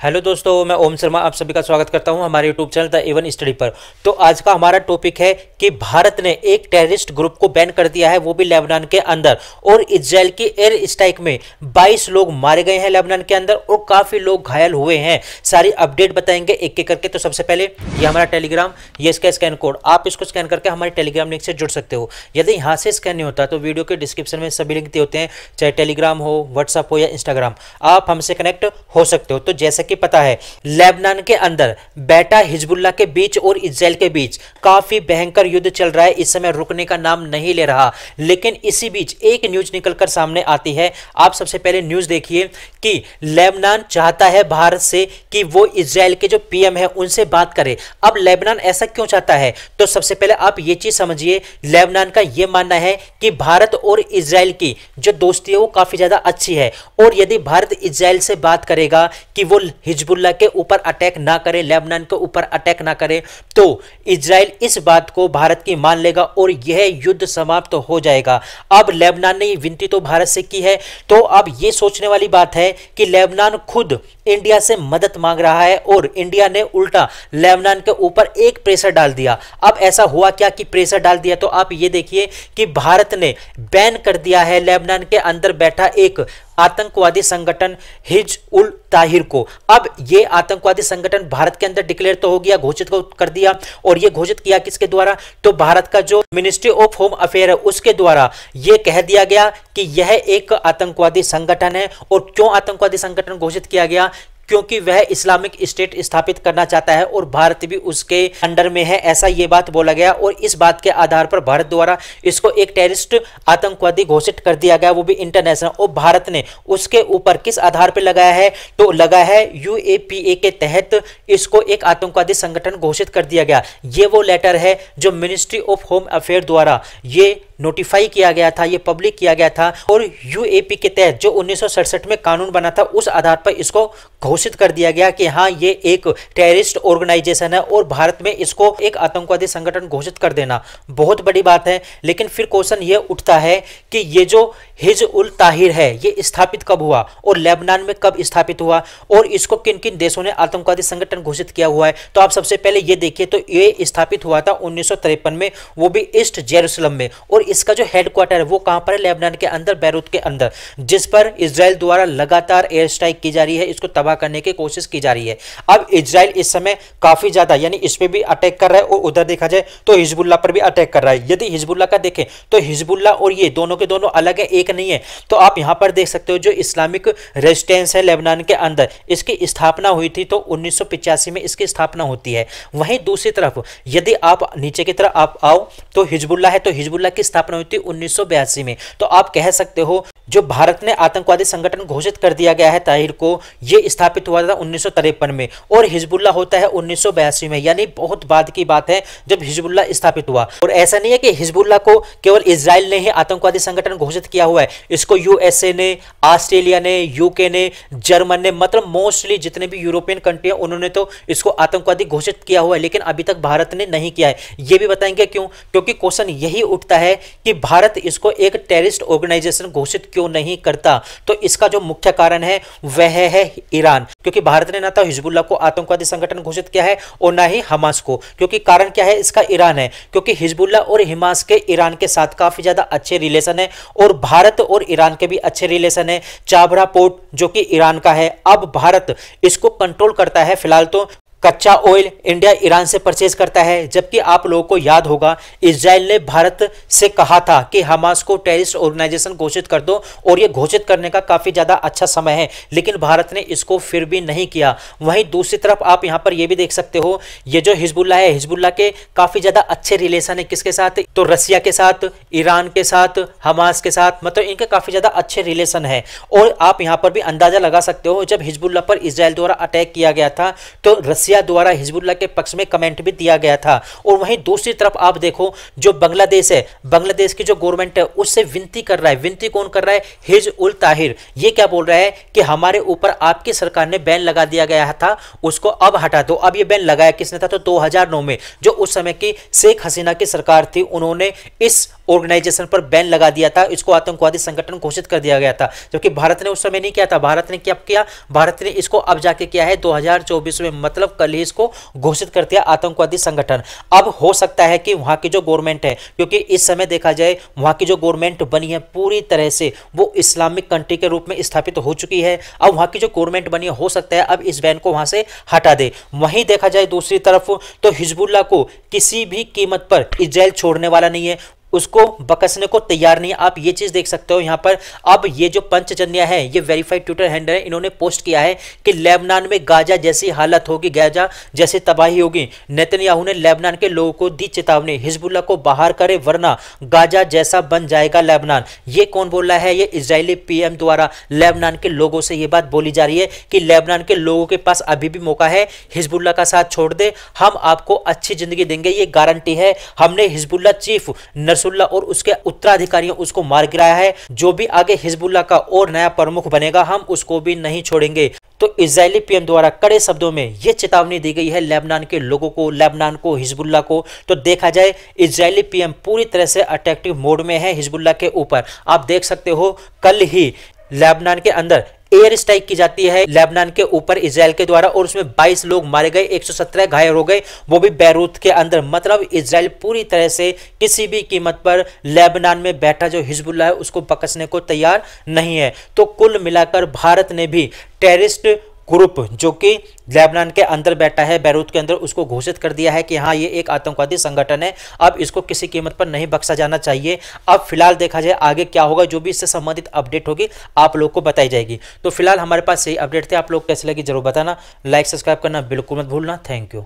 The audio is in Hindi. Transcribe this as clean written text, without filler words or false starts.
हेलो दोस्तों, मैं ओम शर्मा आप सभी का स्वागत करता हूं हमारे YouTube channel the Avon study पर। तो आज का हमारा टॉपिक है कि भारत ने एक टेररिस्ट ग्रुप को बैन कर दिया है, वो भी लेबनान के अंदर। और इजराइल की एयर स्ट्राइक में 22 लोग मारे गए हैं लेबनान के अंदर और काफी लोग घायल हुए हैं। सारी अपडेट बताएंगे एक एक करके। तो सबसे पहले ये हमारा टेलीग्राम, ये इसका स्कैन कोड, आप इसको स्कैन करके हमारे टेलीग्राम लिंक से जुड़ सकते हो। यदि यहाँ से स्कैन नहीं होता तो वीडियो के डिस्क्रिप्शन में सभी लिंक दिए होते हैं, चाहे टेलीग्राम हो, व्हाट्सअप हो या इंस्टाग्राम, आप हमसे कनेक्ट हो सकते हो। तो जैसे कि पता है, लेबनान के अंदर बेटा हिजबुल्लाह के बीच और इजराइल के बीच काफी भयंकर युद्ध चल रहा है। इस समय रुकने का नाम नहीं ले रहा। लेकिन इसी बीच एक न्यूज निकलकर सामने आती है। आप सबसे पहले न्यूज देखिए कि लेबनान चाहता है भारत से कि वो इजराइल के जो पीएम है उनसे बात करे। अब लेबनान ऐसा क्यों चाहता है? तो सबसे पहले आप ये चीज समझिए, लेबनान का यह मानना है कि भारत और इजराइल की जो दोस्ती है वो काफी ज्यादा अच्छी है। और यदि भारत इजराइल से बात करेगा कि वो हिजबुल्लाह के ऊपर अटैक ना करे, लेबनान के ऊपर अटैक ना करे, तो इजराइल इस बात को भारत की मान लेगा और यह युद्ध समाप्त हो जाएगा। अब लेबनान ने ये विनती तो भारत से की है, तो अब यह सोचने वाली बात है कि लेबनान खुद इंडिया से मदद मांग रहा है और इंडिया ने उल्टा लेबनान के ऊपर एक प्रेशर डाल दिया। अब ऐसा हुआ क्या कि प्रेशर डाल दिया? तो आप ये देखिए कि भारत ने बैन कर दिया है लेबनान के अंदर बैठा एक आतंकवादी संगठन हिजबुल ताहिर को। अब ये आतंकवादी संगठन भारत के अंदर डिक्लेयर तो हो गया, घोषित कर दिया। और ये घोषित किया किसके द्वारा? तो भारत का जो मिनिस्ट्री ऑफ होम अफेयर है उसके द्वारा ये कह दिया गया कि यह एक आतंकवादी संगठन है। और क्यों आतंकवादी संगठन घोषित किया गया? क्योंकि वह इस्लामिक स्टेट स्थापित करना चाहता है और भारत भी उसके अंडर में है, ऐसा ये बात बोला गया। और इस बात के आधार पर भारत द्वारा इसको एक टेररिस्ट आतंकवादी घोषित कर दिया गया, वो भी इंटरनेशनल। और भारत ने उसके ऊपर किस आधार पर लगाया है? तो लगा है यूएपीए के तहत इसको एक आतंकवादी संगठन घोषित कर दिया गया। ये वो लेटर है जो मिनिस्ट्री ऑफ होम अफेयर द्वारा ये नोटिफाई किया गया था, ये पब्लिक किया गया था। और यूएपी के तहत जो 1967 में कानून बना था उस आधार पर इसको घोषित कर दिया गया कि हाँ ये एक टेररिस्ट ऑर्गेनाइजेशन है और भारत में इसको एक आतंकवादी संगठन घोषित कर देना बहुत बड़ी बात है। लेकिन फिर क्वेश्चन ये उठता है कि ये जो हिजबुल ताहिर है ये स्थापित कब हुआ और लेबनान में कब स्थापित हुआ और इसको किन किन देशों ने आतंकवादी संगठन घोषित किया हुआ है? तो आप सबसे पहले ये देखिए, तो ये स्थापित हुआ था 1953 में, वो भी ईस्ट जेरूसलम में। और इसका जो हेडक्वार्टर है वो कहां पर है? लेबनान के अंदर, बैरूत के अंदर, जिस पर इजराइल द्वारा लगातार एयर स्ट्राइक की जा रही है, इसको तबाह करने की कोशिश की जा रही है। अब इजराइल इस समय काफी ज्यादा यानी इस पे भी अटैक कर रहा है और उधर देखा जाए तो हिजबुल्लाह पर भी अटैक कर रहा है। यदि हिजबुल्लाह का देखें तो हिजबुल्लाह और ये दोनों के दोनों अलग है, एक नहीं है। तो आप यहां पर देख सकते हो जो इस्लामिक रेजिस्टेंस है लेबनान के अंदर, इसकी स्थापना हुई थी तो 1985 में इसकी स्थापना होती है। वहीं दूसरी तरफ यदि आप नीचे की तरफ आप आओ तो हिजबुल्लाह है, तो हिजबुल्लाह की स्थापना हुई थी 1982 में। तो आप कह सकते हो जो भारत ने आतंकवादी संगठन घोषित कर दिया गया है ताहिर को, यह स्थापित हुआ था 1953 में और हिजबुल्लाह होता है 1982 में, यानी बहुत बाद की बात है जब हिजबुल्लाह स्थापित हुआ। और ऐसा नहीं है कि हिजबुल्लाह को केवल इजराइल ने ही आतंकवादी संगठन घोषित किया हुआ है, इसको यूएसए ने, ऑस्ट्रेलिया ने, यूके ने, जर्मन ने, मतलब मोस्टली जितने भी यूरोपियन कंट्री है उन्होंने तो इसको आतंकवादी घोषित किया हुआ है। लेकिन अभी तक भारत ने नहीं किया है। यह भी बताएंगे क्यों? क्योंकि क्वेश्चन यही उठता है कि भारत इसको एक टेररिस्ट ऑर्गेनाइजेशन घोषित क्यों नहीं करता? तो इसका जो मुख्य कारण है वह है ईरान, क्योंकि भारत ने ना तो हिजबुल्लाह को आतंकवादी संगठन घोषित किया है और ना ही हमास को। क्योंकि कारण क्या है इसका? ईरान है। क्योंकि हिजबुल्लाह और हमास के ईरान के साथ काफी ज्यादा अच्छे रिलेशन है और भारत और ईरान के भी अच्छे रिलेशन है। चाबरा पोर्ट जो कि ईरान का है, अब भारत इसको कंट्रोल करता है। फिलहाल तो कच्चा ऑयल इंडिया ईरान से परचेज करता है, जबकि आप लोगों को याद होगा इजराइल ने भारत से कहा था कि हमास को टेररिस्ट ऑर्गेनाइजेशन घोषित कर दो और ये घोषित करने का काफी ज्यादा अच्छा समय है, लेकिन भारत ने इसको फिर भी नहीं किया। वहीं दूसरी तरफ आप यहां पर ये भी देख सकते हो, ये जो हिजबुल्लाह है, हिजबुल्लाह के काफी ज्यादा अच्छे रिलेशन है किसके साथ? तो रसिया के साथ, ईरान के साथ, हमास के साथ, मतलब इनके काफी ज्यादा अच्छे रिलेशन है। और आप यहां पर भी अंदाजा लगा सकते हो, जब हिजबुल्लाह पर इजराइल द्वारा अटैक किया गया था तो रसिया द्वारा हिजबुल्लाह के पक्ष में कमेंट भी दिया गया था। और वहीं दूसरी तरफ आप देखो जो बांग्लादेश है, बांग्लादेश की जो गवर्नमेंट है उससे विनती कर रहा है। विनती कौन कर रहा है? हिजबुल ताहिर। ये क्या बोल रहा है कि हमारे ऊपर आपकी सरकार ने बैन लगा दिया गया था, उसको अब हटा दो। अब ये बैन लगाया किसने था? तो 2009 में जो उस समय की शेख हसीना की सरकार थी, उन्होंने इस ऑर्गेनाइजेशन पर बैन लगा दिया था, इसको आतंकवादी संगठन घोषित कर दिया गया था। जबकि भारत ने उस समय नहीं किया था। भारत ने क्या किया? भारत ने इसको अब जाके किया है 2024 में, मतलब कल ही इसको घोषित कर दिया आतंकवादी संगठन। अब हो सकता है कि वहां की जो गवर्नमेंट है, क्योंकि इस समय देखा जाए वहां की जो गवर्नमेंट बनी है पूरी तरह से वो इस्लामिक कंट्री के रूप में स्थापित हो चुकी है। अब वहां की जो गवर्नमेंट बनी है हो सकता है अब इस बैन को वहां से हटा दे। वहीं देखा जाए दूसरी तरफ तो हिजबुल्लाह को किसी भी कीमत पर इजराइल छोड़ने वाला नहीं है, उसको बकसने को तैयार नहीं है। आप ये चीज देख सकते हो यहां पर। अब ये जो पंचजन्य है, ये वेरीफाइड ट्विटर हैंडल है, इन्होंने पोस्ट किया है कि लेबनान में गाजा जैसी हालत होगी, गाजा जैसी तबाही होगी। नेतन्याहू ने लेबनान के लोगों को दी चेतावनी, हिजबुल्लाह को बाहर करे वरना गाजा जैसा बन जाएगा लेबनान। ये कौन बोल रहा है? ये इजरायली पीएम द्वारा लेबनान के लोगों से ये बात बोली जा रही है कि लेबनान के लोगों के पास अभी भी मौका है, हिजबुल्लाह का साथ छोड़ दे, हम आपको अच्छी जिंदगी देंगे, ये गारंटी है। हमने हिजबुल्लाह चीफ नसरुल्लाह और उसके उत्तराधिकारियों उसको मार गिराया है। जो भी आगे हिजबुल्लाह का और नया प्रमुख बनेगा हम उसको भी नहीं छोड़ेंगे। तो इजरायली पीएम द्वारा कड़े शब्दों में यह चेतावनी दी गई है लेबनान के लोगों को, लेबनान को, हिजबुल्लाह को। तो देखा जाए इजरायली पीएम पूरी तरह से अट्रैक्टिव मोड में है हिजबुल्लाह के ऊपर। आप देख सकते हो कल ही लेबनान के अंदर एयर स्ट्राइक की जाती है लेबनान के ऊपर इजराइल के द्वारा, और उसमें 22 लोग मारे गए, 117 घायल हो गए, वो भी बैरूत के अंदर। मतलब इजराइल पूरी तरह से किसी भी कीमत पर लेबनान में बैठा जो हिजबुल्लाह है उसको बकसने को तैयार नहीं है। तो कुल मिलाकर भारत ने भी टेररिस्ट ग्रुप जो कि लेबनान के अंदर बैठा है, बैरूत के अंदर, उसको घोषित कर दिया है कि हाँ ये एक आतंकवादी संगठन है। अब इसको किसी कीमत पर नहीं बख्शा जाना चाहिए। अब फिलहाल देखा जाए आगे क्या होगा, जो भी इससे संबंधित अपडेट होगी आप लोग को बताई जाएगी। तो फिलहाल हमारे पास यही अपडेट थे। आप लोग कैसे लगी जरूर बताना, लाइक सब्सक्राइब करना बिल्कुल मत भूलना। Thank you.